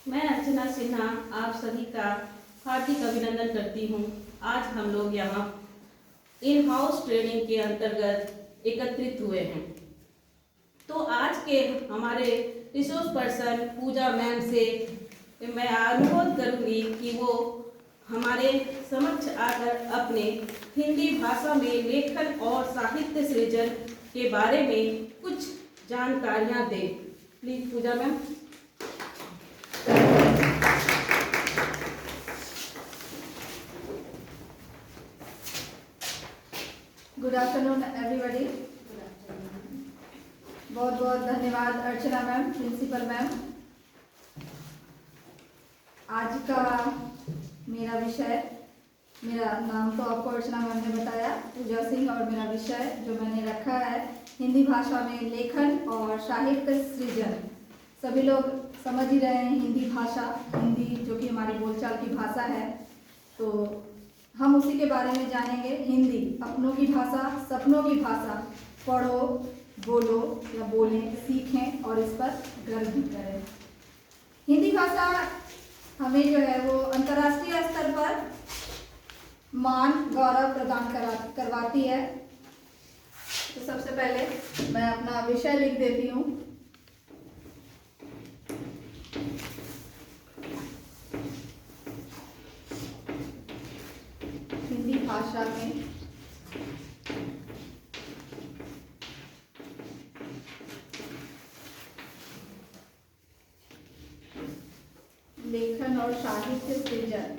मैं अर्चना सिन्हा आप सभी का हार्दिक अभिनंदन करती हूँ। आज हम लोग यहाँ इन हाउस ट्रेनिंग के अंतर्गत एकत्रित हुए हैं। तो आज के हमारे रिसोर्स पर्सन पूजा मैम से मैं अनुरोध करूँगी कि वो हमारे समक्ष आकर अपने हिंदी भाषा में लेखन और साहित्य सृजन के बारे में कुछ जानकारियाँ दें। Please Pooja ma'am. Good afternoon everybody. बहुत बहुत धन्यवाद अर्चना मैम, प्रिंसिपल मैम। आज का मेरा विषय, मेरा नाम तो आपको अर्चना मैम ने बताया, पूजा सिंह, और मेरा विषय जो मैंने रखा है हिंदी भाषा में लेखन और साहित्य सृजन। सभी लोग समझ ही रहे हैं हिंदी भाषा, हिंदी जो कि हमारी बोलचाल की भाषा है, तो हम उसी के बारे में जानेंगे। हिंदी अपनों की भाषा, सपनों की भाषा। पढ़ो, बोलो या बोलें, सीखें और इस पर गर्व भी करें। हिंदी भाषा हमें जो है वो अंतर्राष्ट्रीय स्तर पर मान गौरव प्रदान करवाती है। तो सबसे पहले मैं अपना विषय लिख देती हूँ। हिंदी भाषा में लेखन और साहित्य सृजन।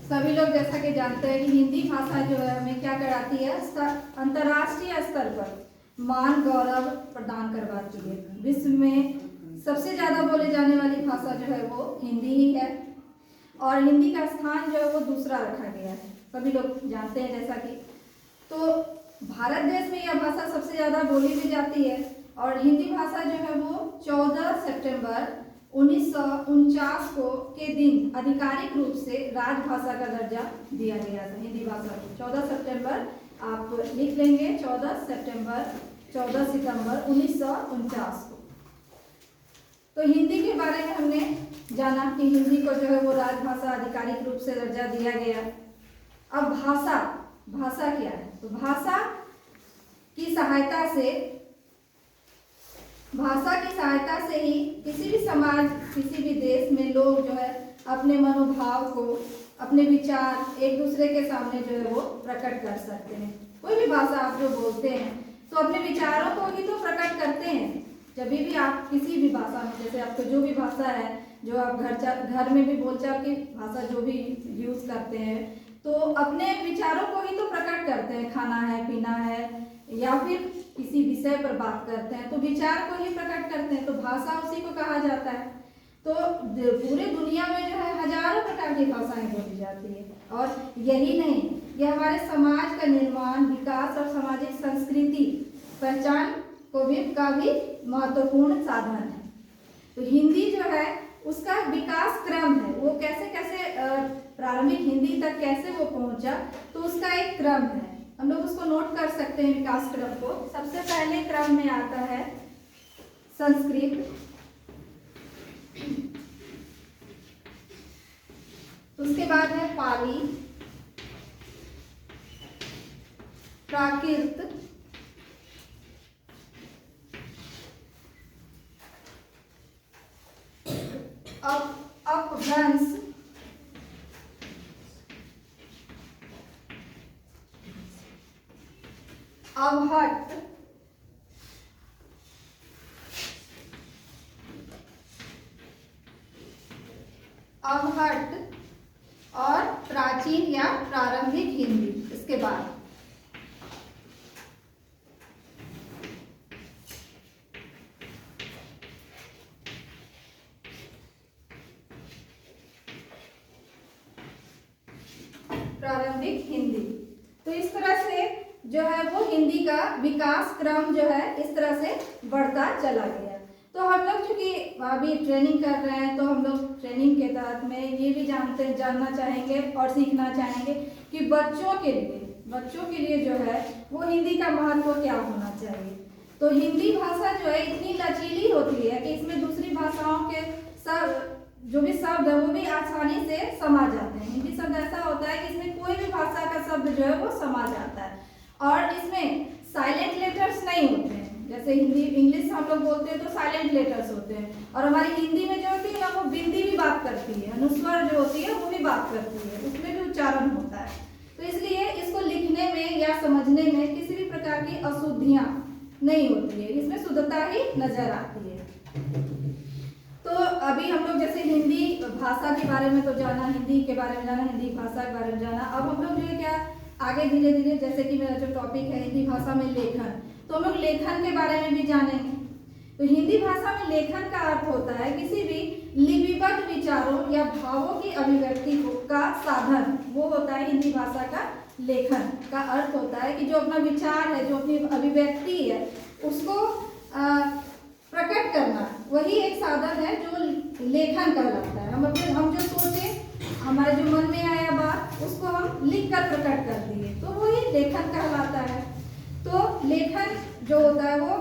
सभी लोग जैसा कि जानते हैं कि हिंदी भाषा जो है हमें क्या कराती है, अंतर्राष्ट्रीय स्तर पर मान गौरव प्रदान करवाती है। विश्व में सबसे ज़्यादा बोले जाने वाली भाषा जो है वो हिंदी ही है, और हिंदी का स्थान जो है वो दूसरा रखा गया है। सभी लोग जानते हैं जैसा कि, तो भारत देश में यह भाषा सबसे ज़्यादा बोली भी जाती है, और हिंदी भाषा जो है वो 14 सितंबर 1949 को के दिन आधिकारिक रूप से राजभाषा का दर्जा दिया गया था। हिंदी भाषा को 14 सितंबर, आप लिख लेंगे 14 सितंबर 1949 को। तो हिंदी के बारे में हमने जाना कि हिंदी को जो है वो राजभाषा आधिकारिक रूप से दर्जा दिया गया। अब भाषा क्या है? तो भाषा की सहायता से ही किसी भी समाज, किसी भी देश में लोग जो है अपने मनोभाव को, अपने विचार एक दूसरे के सामने जो है वो प्रकट कर सकते हैं। कोई भी भाषा आप जो बोलते हैं तो अपने विचारों को ही तो प्रकट करते हैं। जब भी आप किसी भी भाषा में, जैसे आपको जो भी भाषा है, जो आप घर में भी बोलचाल की भाषा जो भी यूज करते हैं, तो अपने विचारों को ही तो प्रकट करते हैं। खाना है, पीना है, या फिर किसी विषय पर बात करते हैं तो विचार को ही प्रकट करते हैं, तो भाषा उसी को कहा जाता है। तो पूरे दुनिया में जो है हजारों प्रकार की भाषाएं बोली जाती है, और यही नहीं, यह हमारे समाज का निर्माण, विकास और सामाजिक संस्कृति पहचान को भी का भी महत्वपूर्ण साधन है। तो हिंदी जो है उसका विकास क्रम है, वो कैसे प्रारंभिक हिंदी तक कैसे वो पहुंचा, तो उसका एक क्रम है। हम लोग उसको नोट कर सकते हैं विकास क्रम को। सबसे पहले क्रम में आता है संस्कृत, उसके बाद है पाली, प्राकृत, अपभ्रंश, अवहट्ट, और प्राचीन या प्रारंभिक हिंदी। इसके बाद प्रारंभिक हिंदी। तो इस तरह से जो है वो हिंदी का विकास क्रम जो है इस तरह से बढ़ता चला गया। तो हम हम लोग चूँकि अभी ट्रेनिंग कर रहे हैं, तो हम लोग ट्रेनिंग के तहत में ये भी जानना चाहेंगे और सीखना चाहेंगे कि बच्चों के लिए जो है वो हिंदी का महत्व क्या होना चाहिए। तो हिंदी भाषा जो है इतनी लचीली होती है कि इसमें दूसरी भाषाओं के सब जो भी शब्द है वो भी आसानी से समा जाते हैं। हिंदी शब्द ऐसा होता है कि इसमें कोई भी भाषा का शब्द जो है वो समा जाता है, और इसमें साइलेंट लेटर्स नहीं होते हैं। जैसे हिंदी इंग्लिश हम लोग बोलते हैं तो साइलेंट लेटर्स होते हैं, और हमारी हिंदी में जो होती है ना वो बिंदी भी बात करती है, अनुस्वर जो होती है वो भी बात करती है, उसमें भी उच्चारण होता है। तो इसलिए इसको लिखने में या समझने में किसी भी प्रकार की अशुद्धियाँ नहीं होती है, इसमें शुद्धता ही नजर आती है। तो अभी हम लोग जैसे हिंदी भाषा के बारे में तो जाना, हिंदी के बारे में जाना, हिंदी भाषा के बारे में जाना। अब हम लोग जो है क्या आगे धीरे धीरे, जैसे कि मेरा जो टॉपिक है हिंदी भाषा में लेखन, तो हम लोग लेखन के बारे में भी जानेंगे। तो हिंदी भाषा में लेखन का अर्थ होता है किसी भी लिपिबद्ध विचारों या भावों की अभिव्यक्ति का साधन, वो होता है हिंदी भाषा का लेखन का अर्थ होता है कि जो अपना विचार है, जो अपनी अभिव्यक्ति है, उसको प्रकट करना, वही एक साधन है जो लेखन कहलाता है। हम जो सोचे, हमारे जो मन में आया बात, उसको हम लिख कर प्रकट कर दिए, तो वही लेखन कहलाता है। तो लेखन जो होता है वो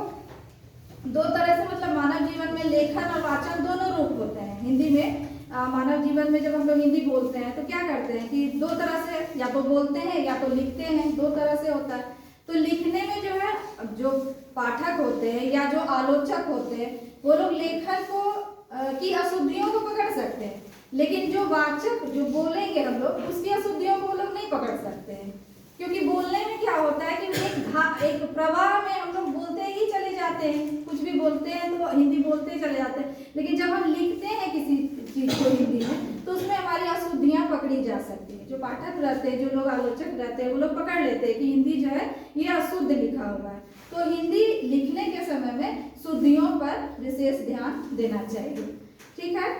दो तरह से, मतलब मानव जीवन में लेखन और वाचन दोनों रूप होते हैं। हिंदी में मानव जीवन में जब हम लोग हिंदी बोलते हैं तो क्या करते हैं कि दो तरह से, या तो बोलते हैं या तो लिखते हैं, दो तरह से होता है। तो लिखने में जो है, जो पाठक होते हैं या जो आलोचक होते हैं, वो लोग लेखन को की अशुद्धियों को पकड़ सकते हैं, लेकिन जो वाचक जो बोलेंगे हम लोग, उसकी अशुद्धियों को वो लोग नहीं पकड़ सकते हैं। क्योंकि बोलने में क्या होता है कि एक प्रवाह में हम लोग बोलते ही चले जाते हैं, कुछ भी बोलते हैं तो हिंदी बोलते ही चले जाते हैं। लेकिन जब हम लिखते हैं किसी चीज को हिंदी में, तो उसमें हमारी अशुद्धियाँ पकड़ी जा सकती है। जो पाठक रहते हैं, जो लोग आलोचक रहते हैं, वो लोग पकड़ लेते हैं कि हिंदी जो है ये अशुद्ध लिखा हुआ है। तो हिंदी लिखने के समय में शुद्धियों पर विशेष ध्यान देना चाहिए। ठीक है,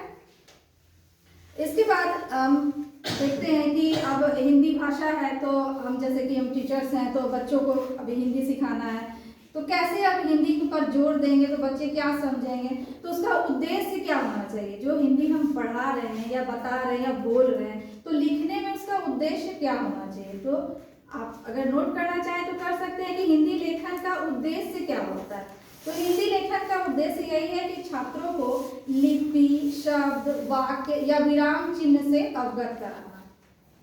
इसके बाद हम देखते हैं कि अब हिंदी भाषा है, तो हम जैसे कि हम टीचर्स हैं, तो बच्चों को अभी हिंदी सिखाना है, तो कैसे अब हिंदी पर जोर देंगे तो बच्चे क्या समझेंगे, तो उसका उद्देश्य क्या होना चाहिए। जो हिंदी हम पढ़ा रहे हैं या बता रहे हैं या बोल रहे हैं, तो लिखने में उसका उद्देश्य क्या होना चाहिए। तो आप अगर नोट करना चाहें तो कर सकते हैं कि हिंदी लेखन का उद्देश्य क्या होता है। तो हिंदी लेखन का उद्देश्य यही है कि छात्रों को लिपि, शब्द, वाक्य या विराम चिन्ह से अवगत कराना।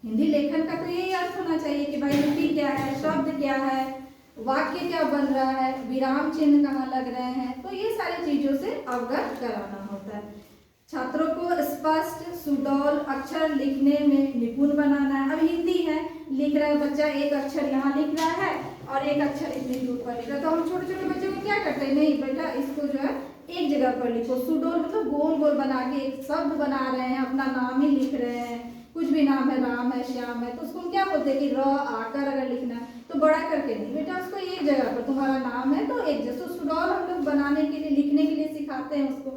हिंदी लेखन का तो यही अर्थ होना चाहिए कि भाई लिपि क्या है, शब्द क्या है, वाक्य क्या बन रहा है, विराम चिन्ह कहाँ लग रहे हैं, तो ये सारी चीजों से अवगत कराना होता है। छात्रों को स्पष्ट सुडौल अक्षर लिखने में निपुण बनाना है। अब हिंदी है, लिख रहा है बच्चा, एक अक्षर यहाँ लिख रहा है और एक अक्षर इतनी दूर पर लिख रहा है, तो हम छोटे छोटे बच्चों को क्या करते हैं, नहीं बेटा इसको जो है एक जगह पर लिखो। सुडौल मतलब गोल गोल बना के एक शब्द बना रहे हैं, अपना नाम ही लिख रहे हैं, कुछ भी नाम है, राम है, श्याम है, तो उसको हम क्या बोलते हैं कि र आकर अगर लिखना है तो बड़ा करके नहीं बेटा, उसको एक जगह पर, तुम्हारा नाम है तो एक जैसे सुडौल हम लोग बनाने के लिए, लिखने के लिए सिखाते हैं उसको।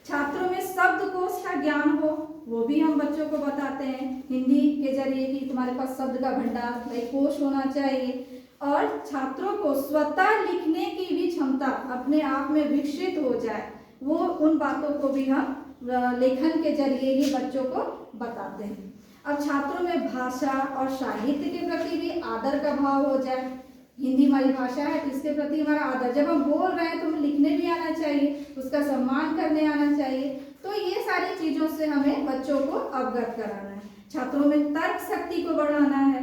छात्रों में शब्दकोश का ज्ञान हो, वो भी हम बच्चों को बताते हैं हिंदी के जरिए कि तुम्हारे पास शब्द का भंडार, भाई कोश होना चाहिए। और छात्रों को स्वतः लिखने की भी क्षमता अपने आप में विकसित हो जाए, वो उन बातों को भी हम लेखन के जरिए ही बच्चों को बताते हैं। अब छात्रों में भाषा और साहित्य के प्रति भी आदर का भाव हो जाए। हिंदी हमारी भाषा है तो इसके प्रति हमारा आदर, जब हम बोल रहे हैं तो हमें लिखने भी आना चाहिए, उसका सम्मान करने आना चाहिए। तो ये सारी चीज़ों से हमें बच्चों को अवगत कराना है। छात्रों में तर्क शक्ति को बढ़ाना है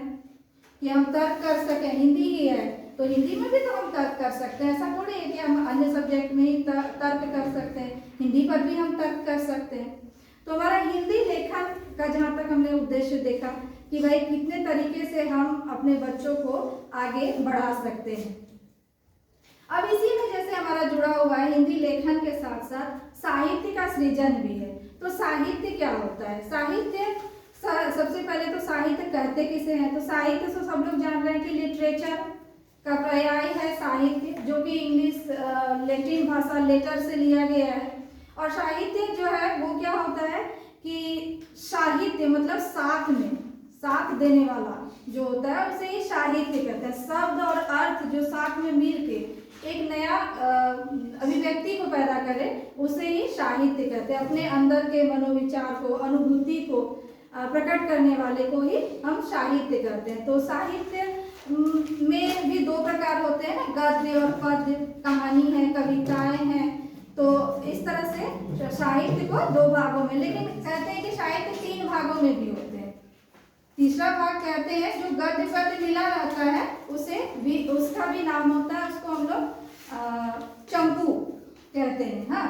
कि हम तर्क कर सकें। हिंदी ही है तो हिंदी में भी तो हम तर्क कर सकते हैं, ऐसा थोड़ी है कि हम अन्य सब्जेक्ट में ही तर्क कर सकते हैं, हिंदी पर भी हम तर्क कर सकते हैं। तो हमारा हिंदी लेखन का जहाँ तक हमने उद्देश्य देखा कि भाई कितने तरीके से हम अपने बच्चों को आगे बढ़ा सकते हैं। अब इसी में जैसे हमारा जुड़ा हुआ है हिंदी लेखन के साथ साथ साहित्य का सृजन भी है। तो साहित्य क्या होता है? साहित्य सबसे पहले तो साहित्य कहते किसे हैं? तो साहित्य तो सब लोग जान रहे हैं कि लिटरेचर का पर्याय है साहित्य, जो कि इंग्लिश लैटिन भाषा लेटर से लिया गया है। और साहित्य जो है वो क्या होता है कि साहित्य मतलब साथ में साथ देने वाला जो होता है उसे ही साहित्य कहते हैं। शब्द और अर्थ जो साथ में मिल के एक नया अभिव्यक्ति को पैदा करे, उसे ही साहित्य कहते हैं। अपने अंदर के मनोविचार को, अनुभूति को प्रकट करने वाले को ही हम साहित्य कहते हैं। तो साहित्य में भी दो प्रकार होते हैं ना, गद्य और पद्य, कहानी है, कविताएं हैं। तो इस तरह से साहित्य को दो भागों में, लेकिन कहते हैं कि साहित्य तीन भागों में भी होते हैं। तीसरा भाग कहते हैं जो गद्य पद्य मिला रहता है, उसे भी, उसका भी नाम होता है, उसको हम लोग चंपू कहते हैं। हाँ,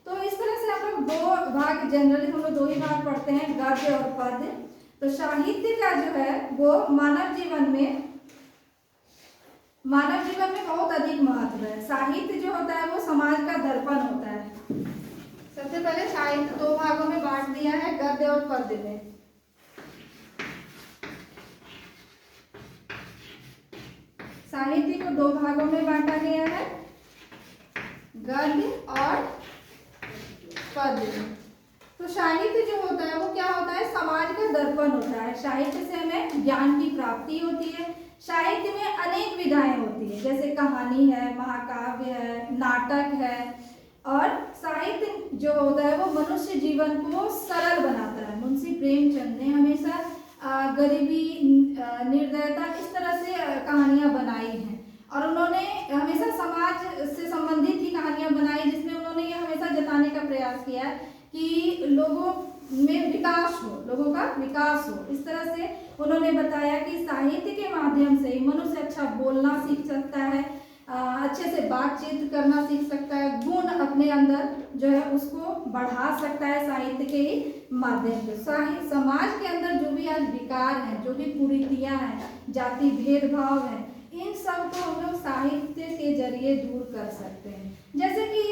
तो इस तरह से हम लोग दो भाग, जनरली हम लोग दो ही भाग पढ़ते हैं, गद्य और पद्य। तो साहित्य का जो है वो मानव जीवन में बहुत अधिक महत्व है। साहित्य जो होता है वो समाज का दर्पण होता है। सबसे पहले साहित्य दो भागों में बांट दिया है, गद्य और पद्य में। साहित्य को दो भागों में बांटा गया है, गद्य और पद्य। तो साहित्य जो होता है वो क्या होता है, समाज का दर्पण होता है। साहित्य से हमें ज्ञान की प्राप्ति होती है। साहित्य में अनेक विधाएं होती है, जैसे कहानी है, महाकाव्य है, नाटक है। और साहित्य जो होता है वो मनुष्य जीवन को सरल बनाता है। मुंशी प्रेमचंद ने हमेशा गरीबी, निर्दयता, इस तरह से कहानियां बनाई हैं। और उन्होंने हमेशा समाज से संबंधित ही कहानियां बनाई, जिसमें उन्होंने ये हमेशा जताने का प्रयास किया कि लोगों में विकास हो, लोगों का विकास हो। इस तरह से उन्होंने बताया कि साहित्य के माध्यम से मनुष्य अच्छा बोलना सीख सकता है, अच्छे से बातचीत करना सीख सकता है, गुण अपने अंदर जो है उसको बढ़ा सकता है साहित्य के ही माध्यम से। समाज के अंदर जो भी आज विकार हैं, जो भी कुरीतियां हैं, जाति भेदभाव है, इन सब को हम लोग साहित्य के जरिए दूर कर सकते हैं। जैसे कि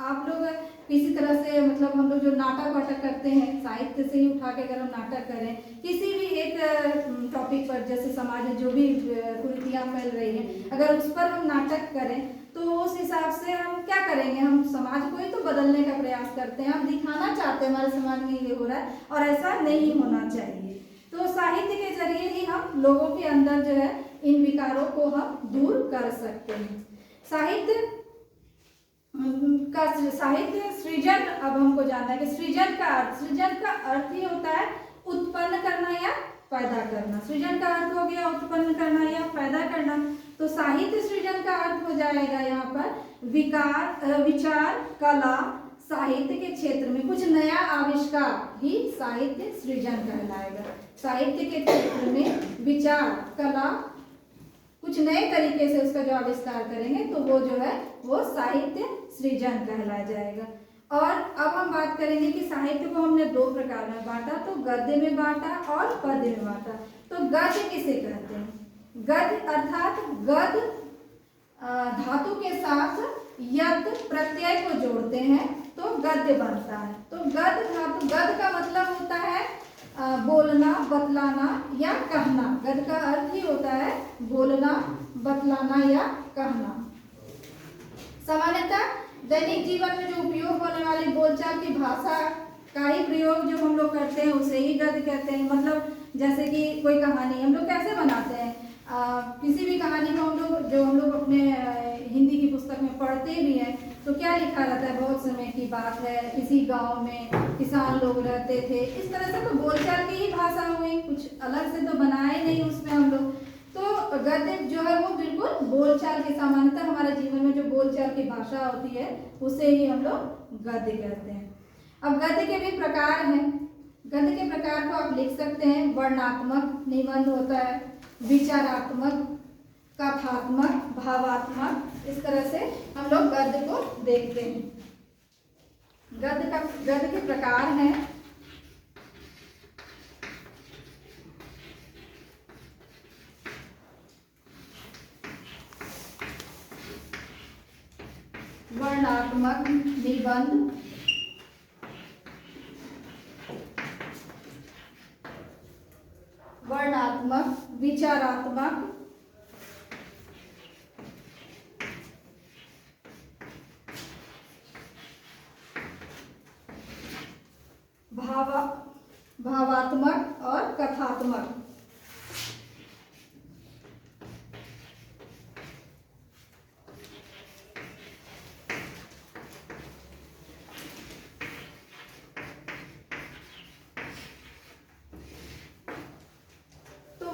आप लोग किसी तरह से, मतलब हम लोग जो नाटक वाटक करते हैं, साहित्य से ही उठा के अगर हम नाटक करें किसी भी एक टॉपिक पर, जैसे समाज में जो भी कुरीतियां फैल रही हैं, अगर उस पर हम नाटक करें तो उस हिसाब से हम क्या करेंगे, हम समाज को ही तो बदलने का प्रयास करते हैं। हम दिखाना चाहते हैं हमारे समाज में ये हो रहा है और ऐसा नहीं होना चाहिए। तो साहित्य के जरिए ही हम लोगों के अंदर जो है इन विकारों को हम दूर कर सकते हैं। साहित्य सृजन, अब हमको जानना है कि सृजन का अर्थ ही होता है उत्पन्न करना या पैदा करना। सृजन का अर्थ हो गया उत्पन्न करना या पैदा करना। तो साहित्य सृजन का अर्थ हो जाएगा यहाँ पर विचार, कला, साहित्य के क्षेत्र में कुछ नया आविष्कार ही साहित्य सृजन कहलाएगा। साहित्य के क्षेत्र में विचार, कला, कुछ नए तरीके से उसका जो आविष्कार करेंगे तो वो जो है वो साहित्य सृजन कहलाया जाएगा। और अब हम बात करेंगे कि साहित्य को हमने दो प्रकार में बांटा, तो गद्य में बांटा और पद्य में बांटा। तो गद्य किसे कहते हैं? गद्य अर्थात गद्य धातु के साथ यद प्रत्यय को जोड़ते हैं तो गद्य बनता है। तो गद्य धातु, गद्य का मतलब होता है बोलना, बतलाना या कहना। गद्य का अर्थ ही होता है बोलना, बतलाना या कहना। सामान्यतः दैनिक जीवन में जो उपयोग होने वाली बोलचाल की भाषा का ही प्रयोग जो हम लोग करते हैं उसे ही गद्य कहते हैं। मतलब जैसे कि कोई कहानी हम लोग कैसे बनाते हैं, किसी भी कहानी को हम लोग अपने हिंदी की पुस्तक में पढ़ते भी हैं तो क्या लिखा रहता है, बहुत समय की बात है, किसी गांव में किसान लोग रहते थे। इस तरह से तो बोलचाल की ही भाषा हुई, कुछ अलग से तो बनाए नहीं उसमें हम लोग। तो गद्य जो है वो बिल्कुल बोलचाल के, सामान्यतः हमारे जीवन में जो बोलचाल की भाषा होती है उसे ही हम लोग गद्य कहते हैं। अब गद्य के भी प्रकार हैं। गद्य के प्रकार को आप लिख सकते हैं। वर्णात्मक निबंध होता है, विचारात्मक, कथात्मक, भावात्मक, इस तरह से हम लोग गद्य को देखते हैं। गद्य के प्रकार हैं वर्णात्मक निबंध, वर्णात्मक, विचारात्मक, भावात्मक और कथात्मक।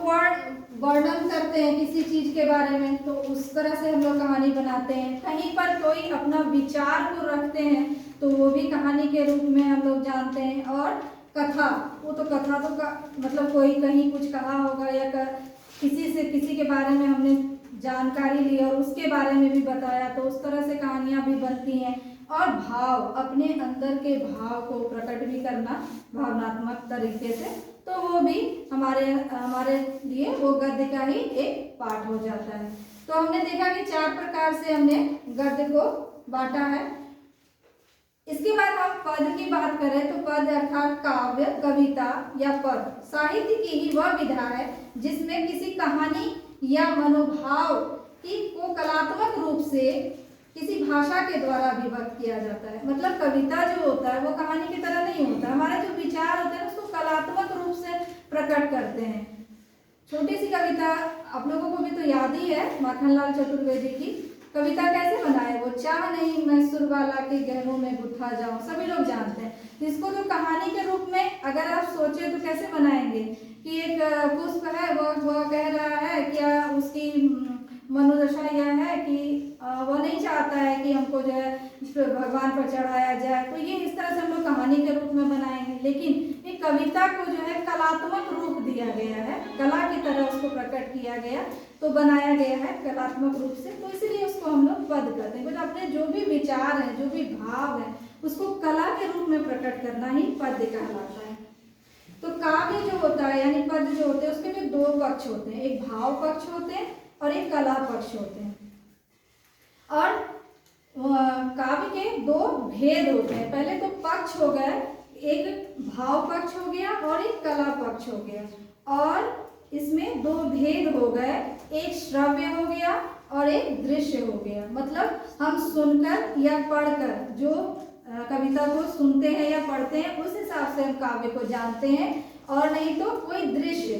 वर्णन करते हैं किसी चीज के बारे में, तो उस तरह से हम लोग कहानी बनाते हैं। कहीं पर कोई अपना विचार को रखते हैं तो वो भी कहानी के रूप में हम लोग जानते हैं। और कथा, वो तो कथा तो मतलब कोई कहीं कुछ कहा होगा या किसी के बारे में हमने जानकारी ली और उसके बारे में भी बताया, तो उस तरह से कहानियाँ भी बनती हैं। और भाव, अपने अंदर के भाव को प्रकट भी करना भावनात्मक तरीके से, तो वो भी हमारे लिए वो गद्य का ही एक पार्ट हो जाता है। तो हमने देखा कि 4 प्रकार से हमने गद्य को बांटा है। इसके बाद हम पद की बात करें तो पद अर्थात काव्य, कविता या पद साहित्य की ही वह विधा है जिसमें किसी कहानी या मनोभाव को कलात्मक रूप से किसी भाषा के द्वारा अभिव्यक्त किया जाता है। मतलब कविता जो होता है वो कहानी की तरह नहीं होता, हमारे जो विचार होते हैं उसको कलात्मक रूप से प्रकट करते हैं। छोटी सी कविता आप लोगों को भी तो याद ही है, माखनलाल चतुर्वेदी की कविता कैसे बनाए, वो चाह नहीं मैं सुरबाला के गहनों में गुथा जाऊं, सभी लोग जानते हैं। इसको तो कहानी के रूप में अगर आप सोचे तो कैसे बनाएंगे कि एक पुष्प है, वो कह रहा है क्या उसकी मनोदशा यह है कि वो नहीं चाहता है कि हमको जो है भगवान पर चढ़ाया जाए, तो ये इस तरह से हम लोग कहानी के रूप में बनाएंगे। लेकिन एक कविता को जो है कलात्मक रूप दिया गया है, कला की तरह उसको प्रकट किया गया, तो बनाया गया है कलात्मक रूप से, तो इसलिए उसको हम लोग पद कहते हैं। मतलब अपने जो भी विचार है, जो भी भाव है, उसको कला के रूप में प्रकट करना ही पद्य कहलाता है। तो काव्य जो होता है यानी पद जो होते हैं उसके भी 2 पक्ष होते हैं, एक भाव पक्ष होते हैं और एक कला पक्ष होते हैं। और काव्य के 2 भेद होते हैं। पहले तो पक्ष हो गए, एक भाव पक्ष हो गया और एक कला पक्ष हो गया। और इसमें 2 भेद हो गए, एक श्रव्य हो गया और एक दृश्य हो गया। मतलब हम सुनकर या पढ़कर, जो कविता को सुनते हैं या पढ़ते हैं उस हिसाब से हम काव्य को जानते हैं, और नहीं तो कोई दृश्य,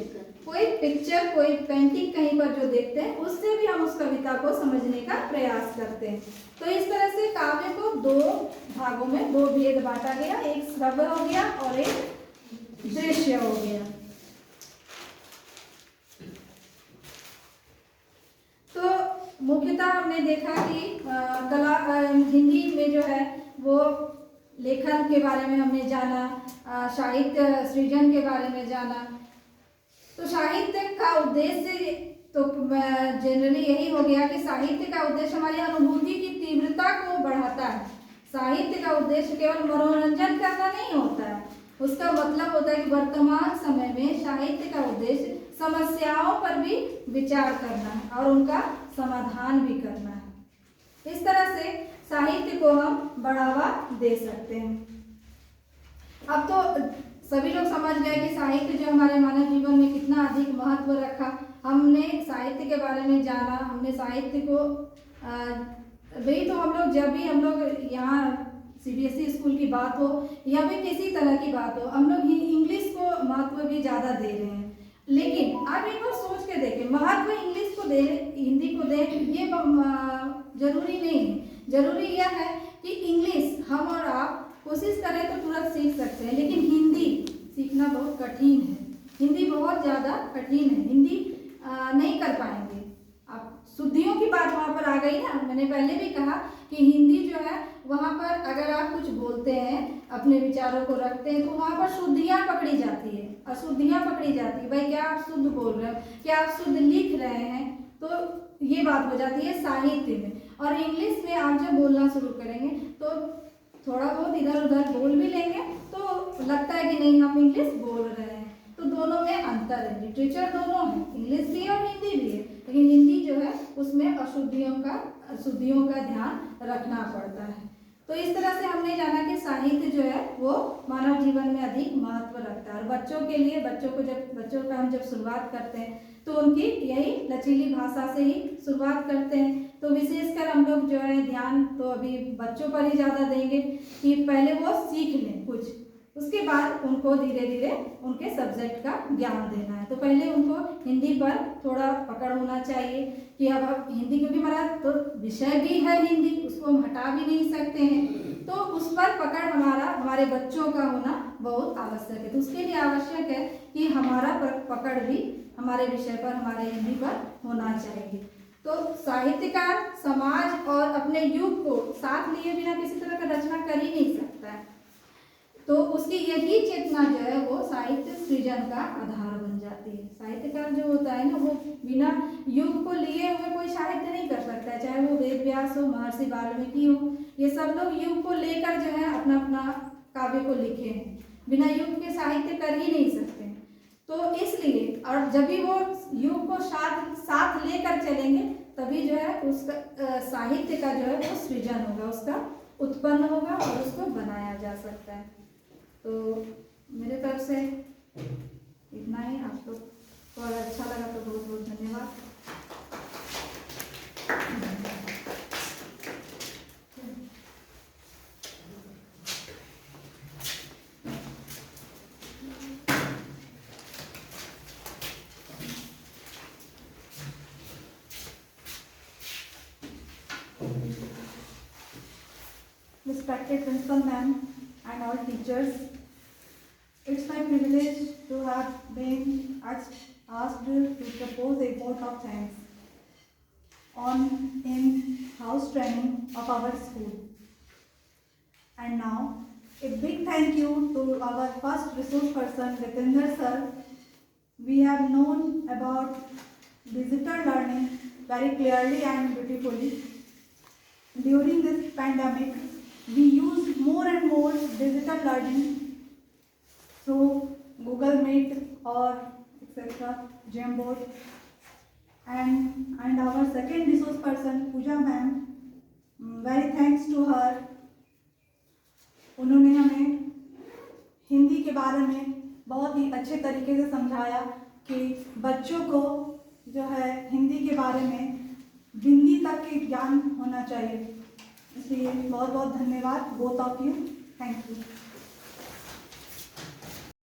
कोई पिक्चर, कोई पेंटिंग कहीं पर जो देखते हैं उससे भी हम उस कविता को समझने का प्रयास करते हैं। तो इस तरह से काव्य को 2 भागों में 2 भेद बांटा गया, एक श्रव्य हो गया और एक दृश्य हो गया। तो मुख्यतः हमने देखा कि कला हिंदी में जो है वो लेखन के बारे में हमने जाना, साहित्य सृजन के बारे में जाना। तो साहित्य का उद्देश्य तो जनरली यही हो गया कि साहित्य का उद्देश्य हमारी अनुभूति की तीव्रता को बढ़ाता है। साहित्य का उद्देश्य केवल मनोरंजन करना नहीं होता है, उसका मतलब होता है कि वर्तमान समय में साहित्य का उद्देश्य समस्याओं पर भी विचार करना है और उनका समाधान भी करना है। इस तरह से साहित्य को हम बढ़ावा दे सकते हैं। अब तो सभी लोग समझ गए कि साहित्य जो हमारे मानव जीवन में कितना अधिक महत्व रखा। हमने साहित्य के बारे में जाना, हमने साहित्य को वही तो हम लोग यहाँ CBSE स्कूल की बात हो या फिर किसी तरह की बात हो, हम लोग इंग्लिश को महत्व भी ज़्यादा दे रहे हैं। लेकिन आप एक बार सोच के देखें, महत्व इंग्लिश को दे, हिंदी को दे, ये जरूरी नहीं है। जरूरी यह है कि इंग्लिश हम और आप कोशिश करें तो तुरंत सीख सकते हैं, लेकिन हिंदी सीखना बहुत कठिन है। हिंदी बहुत ज़्यादा कठिन है, हिंदी नहीं कर पाएंगे आप। शुद्धियों की बात वहाँ पर आ गई ना, मैंने पहले भी कहा कि हिंदी जो है वहाँ पर अगर आप कुछ बोलते हैं, अपने विचारों को रखते हैं, तो वहाँ पर शुद्धियाँ पकड़ी जाती है, अशुद्धियाँ पकड़ी जाती है। भाई क्या आप शुद्ध बोल रहे हो, क्या आप शुद्ध लिख रहे हैं, तो ये बात हो जाती है साहित्य में। और इंग्लिश में आप जब बोलना शुरू करेंगे तो थोड़ा बहुत इधर उधर बोल भी लेंगे तो लगता है कि नहीं हम इंग्लिश बोल रहे हैं। तो दोनों में अंतर है, लिटरेचर दोनों है, इंग्लिश भी और हिंदी भी है, लेकिन हिंदी जो है उसमें अशुद्धियों का ध्यान रखना पड़ता है। तो इस तरह से हमने जाना कि साहित्य जो है वो मानव जीवन में अधिक महत्व रखता है। और बच्चों के लिए, बच्चों का हम जब शुरुआत करते हैं तो उनकी यही लचीली भाषा से ही शुरुआत करते हैं। तो विशेषकर हम लोग जो है ध्यान तो अभी बच्चों पर ही ज़्यादा देंगे कि पहले वो सीख लें कुछ, उसके बाद उनको धीरे धीरे उनके सब्जेक्ट का ज्ञान देना है। तो पहले उनको हिंदी पर थोड़ा पकड़ होना चाहिए कि अब हिंदी, क्योंकि हमारा तो विषय भी है हिंदी, उसको हम हटा भी नहीं सकते हैं, तो उस पर पकड़ हमारे बच्चों का होना बहुत आवश्यक है। तो उसके लिए आवश्यक है कि हमारा पकड़ भी हमारे विषय पर, हमारे हिंदी पर होना चाहिए। तो साहित्यकार समाज और अपने युग को साथ लिए बिना किसी तरह का रचना कर ही नहीं सकता है। तो उसकी यही चेतना जो है वो साहित्य सृजन का आधार बन जाती है। साहित्यकार जो होता है ना, वो बिना युग को लिए हुए कोई साहित्य नहीं कर सकता है। चाहे वो वेद व्यास हो, महर्षि वाल्मीकि हो, ये सब लोग युग को लेकर जो है अपना अपना काव्य को लिखे हैं। बिना युग के साहित्य कर ही नहीं सकते। तो इसलिए, और जब भी वो युग को साथ लेकर चलेंगे तभी जो है उसका साहित्य का जो है वो सृजन होगा, उसका उत्पन्न होगा और उसको बनाया जा सकता है। तो मेरे तरफ से इतना ही। आपको तो अगर अच्छा लगा तो बहुत बहुत धन्यवाद। Respected principal ma'am and all teachers, it's my privilege to have been asked to propose a vote of thanks in house training of our school. And now, a big thank you to our first resource person, Vitendra sir. We have known about digital learning very clearly and beautifully. During this pandemic, we use more and more digital learning through Google Meet or etc. Jamboard. And our second resource person, Pooja ma'am, very thanks to her. उन्होंने हमें हिंदी के बारे में बहुत ही अच्छे तरीके से समझाया कि बच्चों को जो है हिंदी के बारे में बिंदी तक के ज्ञान होना चाहिए। इसलिए बहुत बहुत धन्यवाद both of you. Thank you.